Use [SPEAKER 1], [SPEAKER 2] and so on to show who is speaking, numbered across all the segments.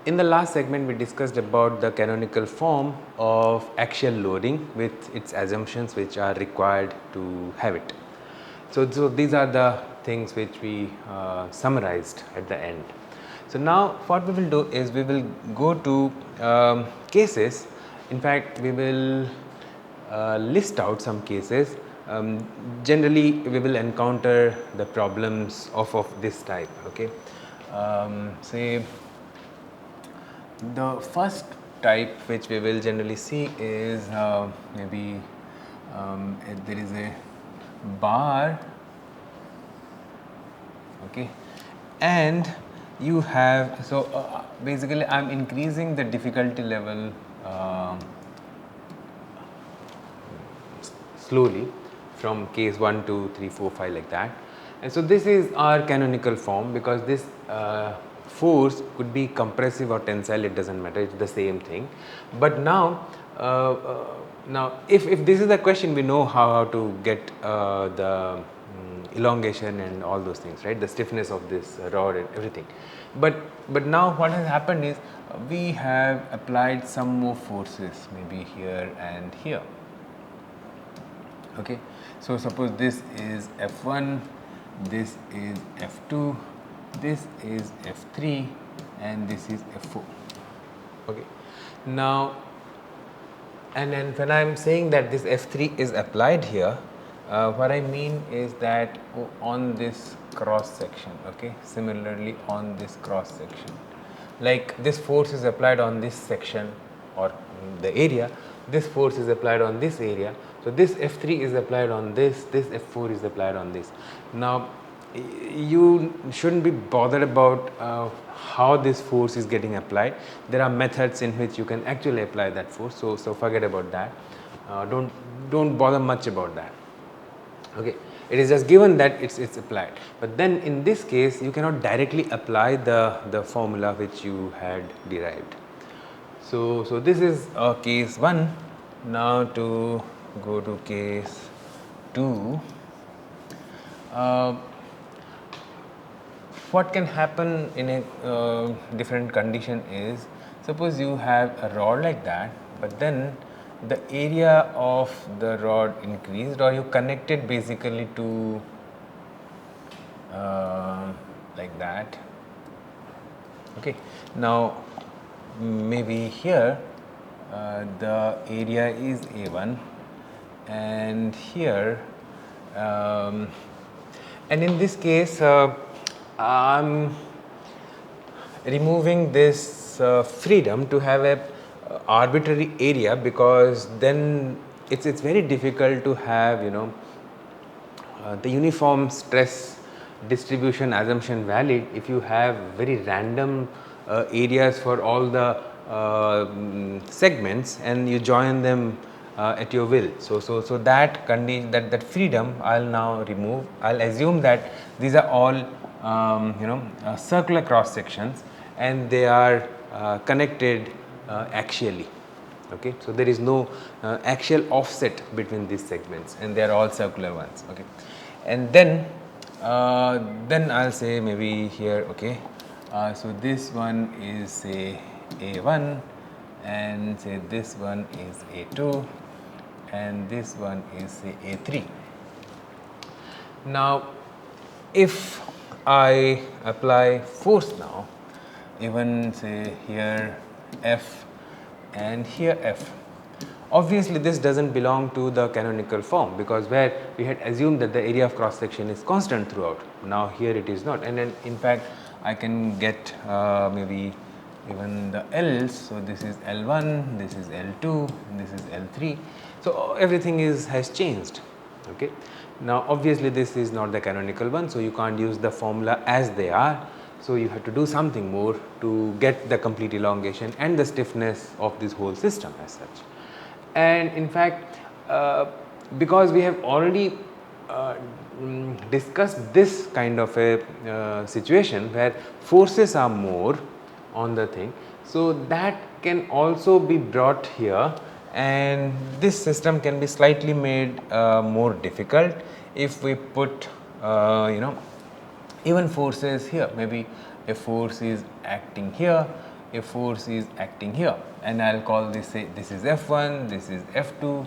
[SPEAKER 1] In the last segment, we discussed about the canonical form of axial loading with its assumptions which are required to have it. So these are the things which we summarized at the end. So now what we will do is we will go to cases. In fact, we will list out some cases. Generally, we will encounter the problems of this type. Okay, say the first type which we will generally see is maybe if there is a bar, okay, and you have, so basically I am increasing the difficulty level slowly from case 1, 2, 3, 4, 5 like that. And so this is our canonical form, because this force could be compressive or tensile, it does not matter, it is the same thing. But now, if this is the question, we know how to get the elongation and all those things, right, the stiffness of this rod and everything. But now what has happened is we have applied some more forces, maybe here and here. Okay, so suppose this is F1, this is F2, this is F3, and this is F4. Okay, now, and then when I am saying that this F3 is applied here, what I mean is that on this cross section, okay, similarly on this cross section, like this force is applied on this section or the area, this force is applied on this area. So this F3 is applied on this F4 is applied on this. Now you shouldn't be bothered about how this force is getting applied. There are methods in which you can actually apply that force, so forget about that. Don't bother much about that. Okay, it is just given that it's applied. But then in this case you cannot directly apply the formula which you had derived. So this is case 1. Now to go to case 2. What can happen in a different condition is, suppose you have a rod like that, but then the area of the rod increased, or you connect it basically to like that. Okay, now maybe here the area is A1, and here and in this case I am removing this freedom to have a arbitrary area, because then it's very difficult to have, you know, the uniform stress distribution assumption valid if you have very random areas for all the segments and you join them at your will. So that condition, that freedom I will now remove. I will assume that these are all circular cross sections and they are connected axially. Okay, so there is no axial offset between these segments and they are all circular ones. Okay, and then I'll say maybe here, okay, so this one is say A1, and say this one is A2, and this one is say A3. Now if I apply force now, even say here F and here F, obviously this does not belong to the canonical form, because where we had assumed that the area of cross section is constant throughout. Now here it is not, and then in fact I can get maybe even the L's. So this is L1, this is L2, this is L3. So everything has changed. Okay. Now obviously this is not the canonical one, so you can't use the formula as they are. So you have to do something more to get the complete elongation and the stiffness of this whole system as such. And in fact, because we have already discussed this kind of a situation where forces are more on the thing, so that can also be brought here, and this system can be slightly made more difficult if we put even forces here. Maybe a force is acting here a force is acting here, and I'll call this, say this is F1, this is F2,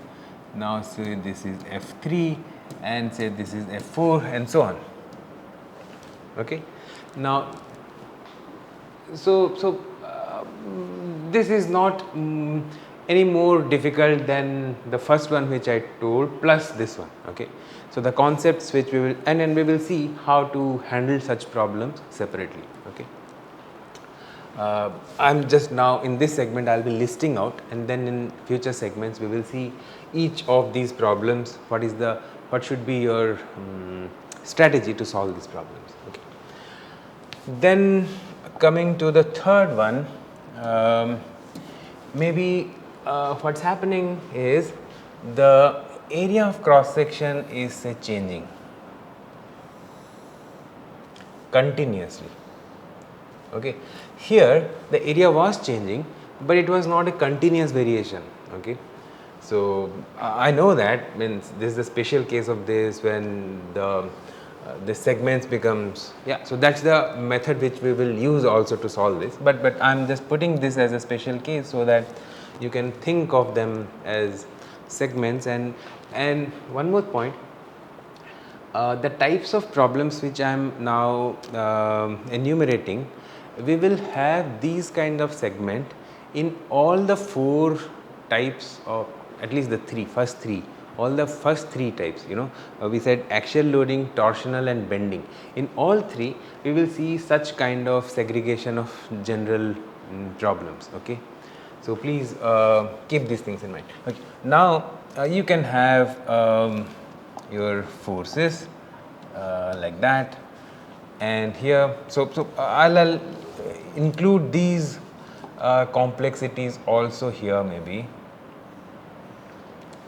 [SPEAKER 1] now say this is F3, and say this is F4, and so on. Okay. Now, this is not any more difficult than the first one which I told plus this one. Okay. So, the concepts which we will, and then we will see how to handle such problems separately. Okay. I am just now in this segment I will be listing out, and then in future segments we will see each of these problems, what should be your strategy to solve these problems. Okay. Then coming to the third one, maybe what is happening is the area of cross section is changing continuously. Okay. Here the area was changing, but it was not a continuous variation. Okay. So, I know that means this is a special case of this when the segments becomes, yeah. So, that is the method which we will use also to solve this, but I am just putting this as a special case so that you can think of them as segments. And one more point, the types of problems which I am now enumerating, we will have these kind of segment in all the 4 types of, at least the first three, all the first 3 types, you know, we said axial loading, torsional and bending. In all 3 we will see such kind of segregation of general problems. Okay. So, please keep these things in mind. Okay. Now, you can have your forces like that, and here, so I'll include these complexities also here maybe.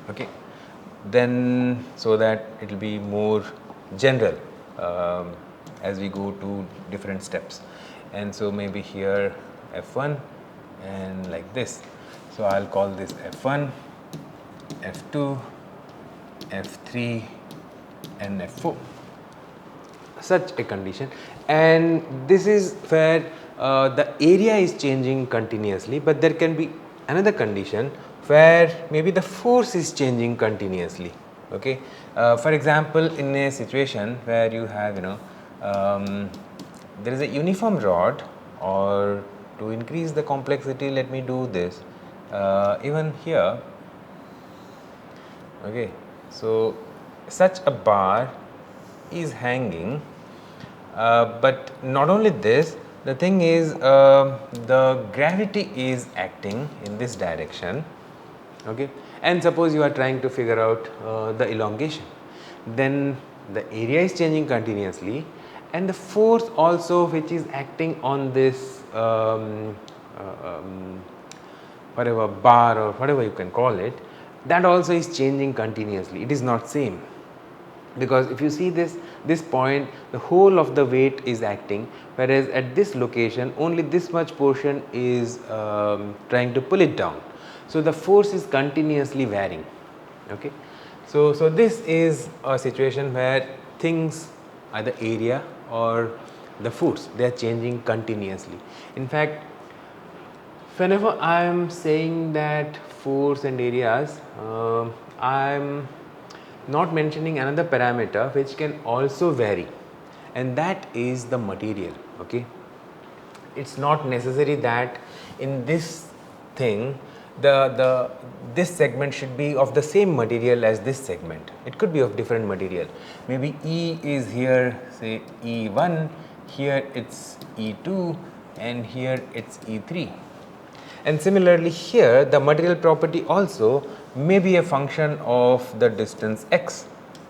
[SPEAKER 1] Okay. Then, so that it will be more general as we go to different steps, and so maybe here F1 and like this. So, I will call this F1, F2, F3 and F4, such a condition. And this is where the area is changing continuously, but there can be another condition where maybe the force is changing continuously. Okay. For example, in a situation where you have, you know, there is a uniform rod, or to increase the complexity, let me do this even here. Okay. So, such a bar is hanging, but not only this, the thing is the gravity is acting in this direction. Okay. And suppose you are trying to figure out the elongation, then the area is changing continuously, and the force also which is acting on this whatever bar or whatever you can call it, that also is changing continuously. It is not same, because if you see this point, the whole of the weight is acting, whereas at this location only this much portion is trying to pull it down. So, the force is continuously varying. Okay. So, this is a situation where things, either area or the force, they are changing continuously. In fact, whenever I am saying that force and areas, I am not mentioning another parameter which can also vary, and that is the material. Okay. It is not necessary that in this thing this segment should be of the same material as this segment. It could be of different material. Maybe E is here, say E1, here it is E2, and here it is E3. And similarly here the material property also may be a function of the distance x.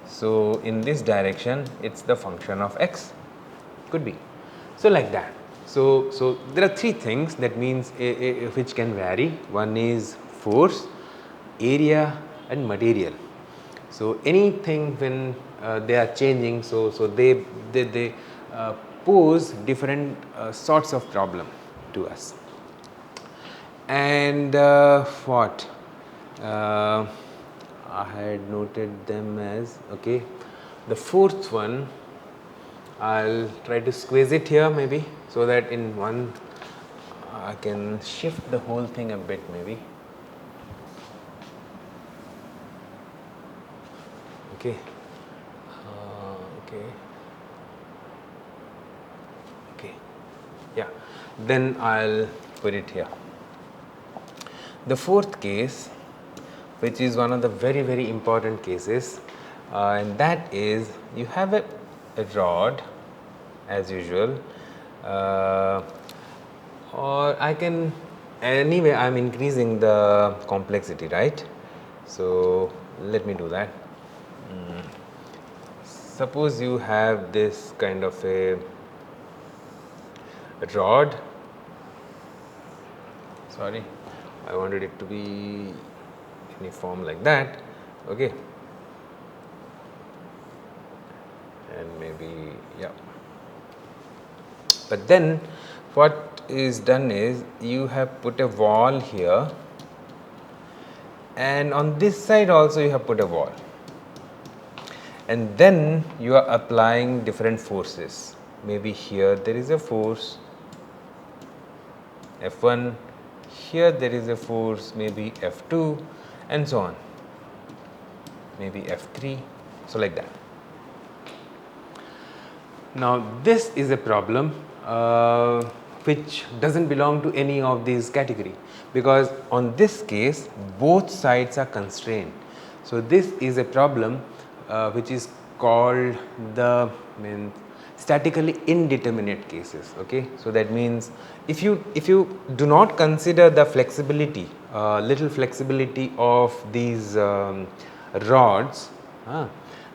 [SPEAKER 1] So, in this direction it is the function of x, could be. So, like that. So, there are 3 things, that means which can vary. One is force, area and material. So, anything when they are changing, so they pose different sorts of problem to us. And what I had noted them as, okay, the fourth one I will try to squeeze it here maybe, so that in one I can shift the whole thing a bit maybe. Okay. Okay. Okay. Yeah. Then I'll put it here. The fourth case, which is one of the very important cases, and that is you have a rod as usual, or I can, anyway I am increasing the complexity, right. So let me do that. Suppose you have this kind of a rod, sorry, I wanted it to be any form like that, okay, and maybe, yeah. But then what is done is you have put a wall here, and on this side also you have put a wall, and then you are applying different forces. Maybe here there is a force F1, here there is a force maybe F2, and so on, maybe F3, so like that. Now this is a problem which does not belong to any of these category, because on this case both sides are constrained. So this is a problem which is called the statically indeterminate cases. Okay, so that means if you do not consider the flexibility, little flexibility of these rods,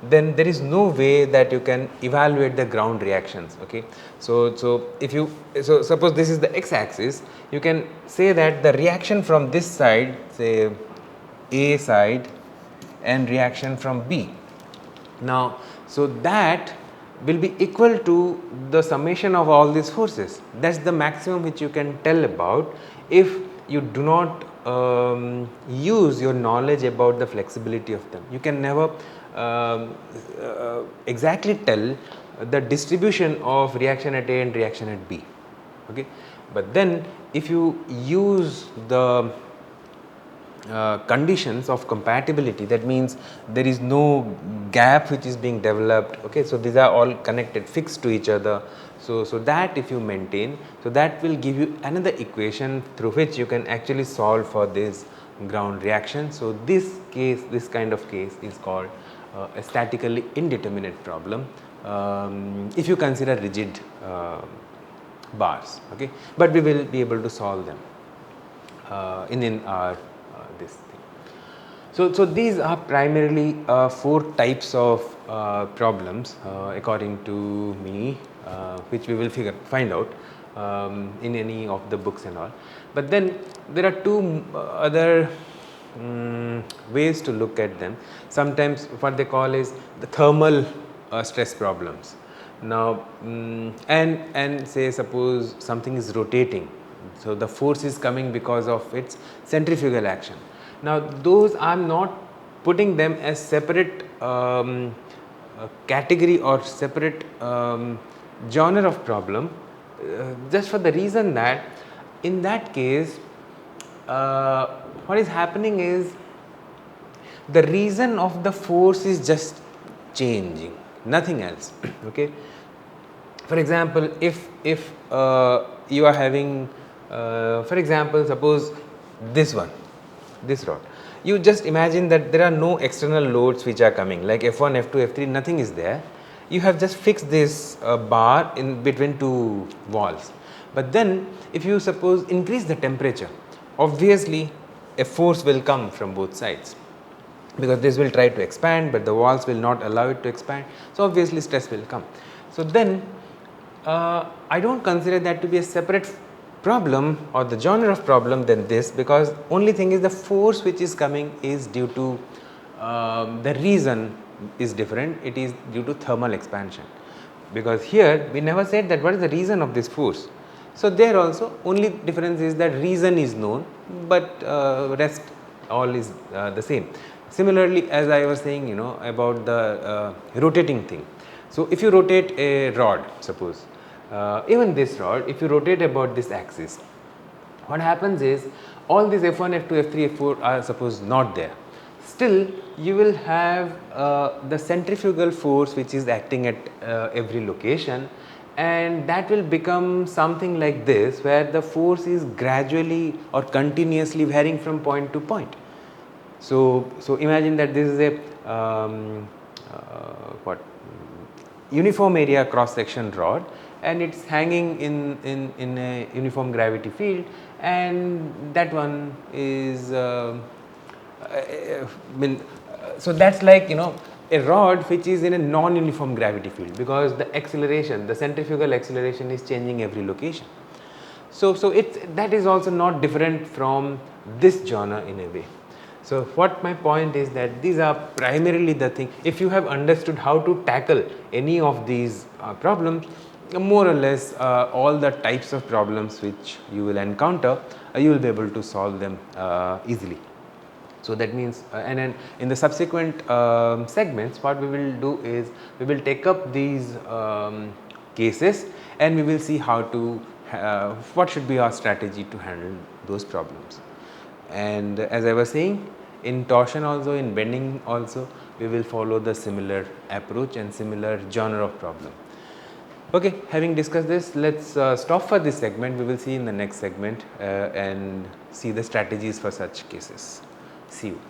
[SPEAKER 1] then there is no way that you can evaluate the ground reactions. Okay, so if you, so suppose this is the x axis, you can say that the reaction from this side, say A side, and reaction from B. Now, so that will be equal to the summation of all these forces. That is the maximum which you can tell about if you do not use your knowledge about the flexibility of them. You can never exactly tell the distribution of reaction at A and reaction at B. Okay. But then if you use the conditions of compatibility, that means there is no gap which is being developed. Okay, so these are all connected, fixed to each other. So that if you maintain, so that will give you another equation through which you can actually solve for this ground reaction. So this case, this kind of case is called a statically indeterminate problem if you consider rigid bars. Okay, but we will be able to solve them in our this thing. So these are primarily 4 types of problems according to me, which we will find out in any of the books and all. But then there are 2 other ways to look at them. Sometimes what they call is the thermal stress problems. Now and say suppose something is rotating, so the force is coming because of its centrifugal action. Now those I am not putting them as separate category or separate genre of problem, just for the reason that in that case what is happening is the reason of the force is just changing, nothing else. Okay. For example, if you are having for example, suppose this one, this rod, you just imagine that there are no external loads which are coming like F1, F2, F3, nothing is there. You have just fixed this bar in between 2 walls. But then if you suppose increase the temperature, obviously a force will come from both sides, because this will try to expand, but the walls will not allow it to expand. So obviously stress will come. So then I do not consider that to be a separate problem or the genre of problem than this, because only thing is the force which is coming is due to the reason is different, it is due to thermal expansion, because here we never said that what is the reason of this force. So there also only difference is that reason is known, but rest all is the same. Similarly, as I was saying, you know, about the rotating thing. So if you rotate a rod, suppose even this rod, if you rotate about this axis, what happens is all these F1, F2, F3, F4 are suppose not there. Still you will have the centrifugal force which is acting at every location, and that will become something like this, where the force is gradually or continuously varying from point to point. So imagine that this is a uniform area cross section rod, and it's hanging in a uniform gravity field, and that one is so that's like, you know, a rod which is in a non-uniform gravity field, because the acceleration, the centrifugal acceleration is changing every location. So that is also not different from this genre in a way. So what my point is that these are primarily the thing. If you have understood how to tackle any of these problems, more or less all the types of problems which you will encounter, you will be able to solve them easily. So that means and then in the subsequent segments, what we will do is we will take up these cases, and we will see how to what should be our strategy to handle those problems. And as I was saying, in torsion also, in bending also, we will follow the similar approach and similar genre of problem. Okay, having discussed this, let's stop for this segment. We will see in the next segment and see the strategies for such cases. See you.